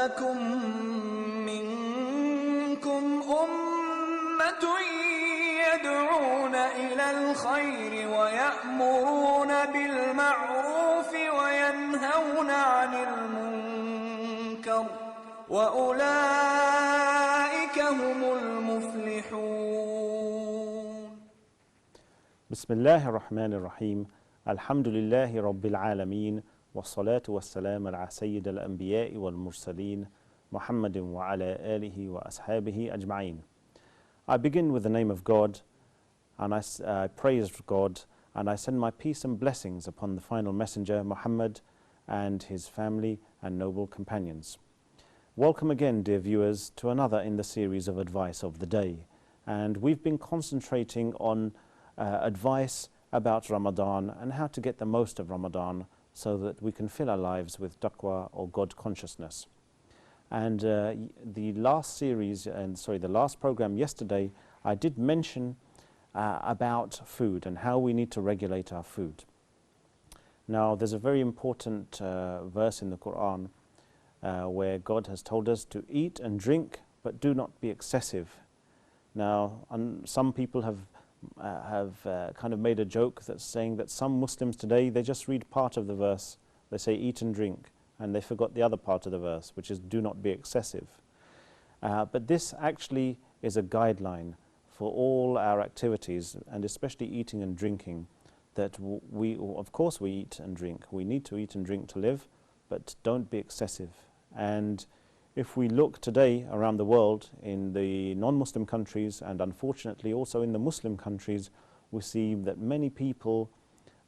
وَلْتَكُنْ مِنْكُمْ أُمَّةٌ يَدْعُونَ إِلَى الْخَيْرِ وَيَأْمُرُونَ بِالْمَعْرُوفِ وَيَنْهَوْنَ عَنِ الْمُنْكَرِ وَأُولَئِكَ هُمُ الْمُفْلِحُونَ. Bismillahir Rahmanir Rahim. Alhamdulillahi Rabbil Alameen. Wassalatu wassalam ala Sayyid al-Anbiya'i wal Mursaleen. Muhammadin wa ala alihi wa ashabihi ajma'een. I begin with the name of God, and I praise God, and I send my peace and blessings upon the final messenger, Muhammad, and his family and noble companions. Welcome again, dear viewers, to another in the series of Advice of the Day. And we've been concentrating on advice about Ramadan and how to get the most of Ramadan so that we can fill our lives with taqwa or God consciousness. And the last program yesterday, I did mention about food and how we need to regulate our food. Now, there's a very important verse in the Quran where God has told us to eat and drink, but do not be excessive. Now, some people have kind of made a joke that's saying that some Muslims today, they just read part of the verse. They say eat and drink, and they forgot the other part of the verse, which is do not be excessive. But this actually is a guideline for all our activities, and especially eating and drinking, that of course we eat and drink. We need to eat and drink to live, but don't be excessive. And if we look today around the world in the non-Muslim countries, and unfortunately also in the Muslim countries, we see that many people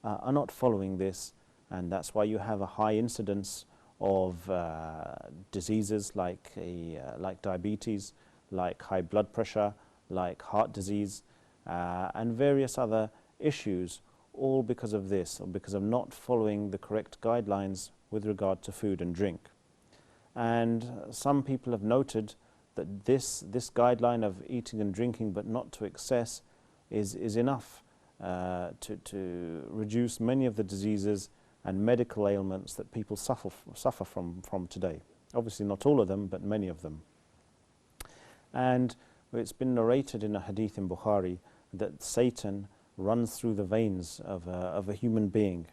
are not following this, and that's why you have a high incidence of diseases like diabetes, like high blood pressure, like heart disease, and various other issues, all because of this, or because of not following the correct guidelines with regard to food and drink. And some people have noted that this guideline of eating and drinking but not to excess is enough to reduce many of the diseases and medical ailments that people suffer from today. Obviously not all of them, but many of them. And it's been narrated in a hadith in Bukhari that Satan runs through the veins of a human being.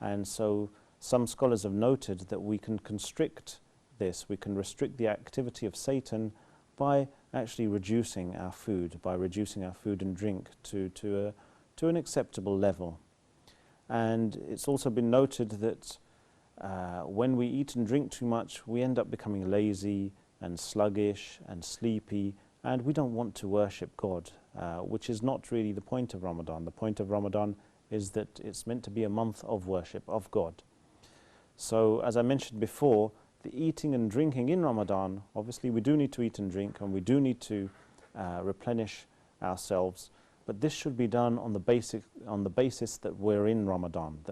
And so some scholars have noted that we can restrict the activity of Satan by actually reducing our food and drink to an acceptable level. And it's also been noted that when we eat and drink too much, we end up becoming lazy and sluggish and sleepy, and we don't want to worship God, which is not really the point of Ramadan. The point of Ramadan is that it's meant to be a month of worship of God. So, as I mentioned before, the eating and drinking in Ramadan, obviously we do need to eat and drink, and we do need to replenish ourselves, but this should be done on the basis that we're in Ramadan,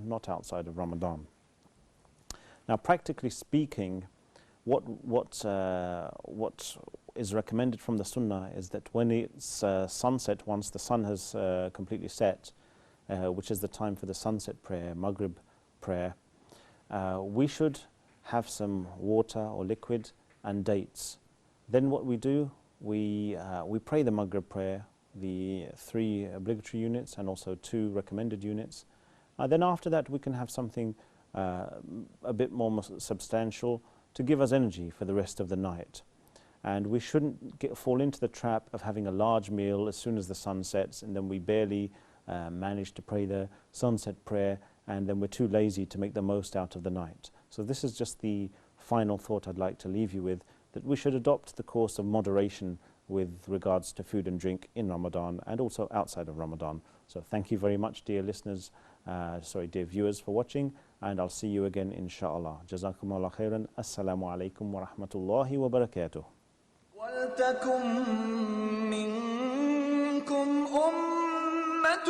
not outside of Ramadan. Now, practically speaking, what is recommended from the Sunnah is that when it's sunset, once the sun has completely set, which is the time for the sunset prayer, Maghrib prayer, we should have some water or liquid and dates. Then what we do, we pray the Maghrib prayer, the 3 obligatory units and also 2 recommended units. Then after that we can have something a bit more substantial to give us energy for the rest of the night. And we shouldn't fall into the trap of having a large meal as soon as the sun sets, and then we barely manage to pray the sunset prayer, and then we're too lazy to make the most out of the night. So this is just the final thought I'd like to leave you with, that we should adopt the course of moderation with regards to food and drink in Ramadan and also outside of Ramadan. So thank you very much, dear listeners, dear viewers, for watching, and I'll see you again inshallah. Jazakumullah khairan. Assalamu alaikum wa rahmatullahi wa barakatuh. وَلْتَكُنْ مِنْكُمْ أُمَّةٌ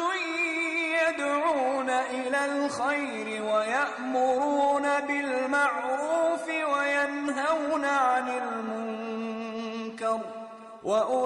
يَدْعُونَ إِلَى الْخَيْرِ وَيَأْمُرُونَ بِالْمَعْرُوفِ وَيَنْهَوْنَ عَنِ الْمُنْكَرِ وَأُولَئِكَ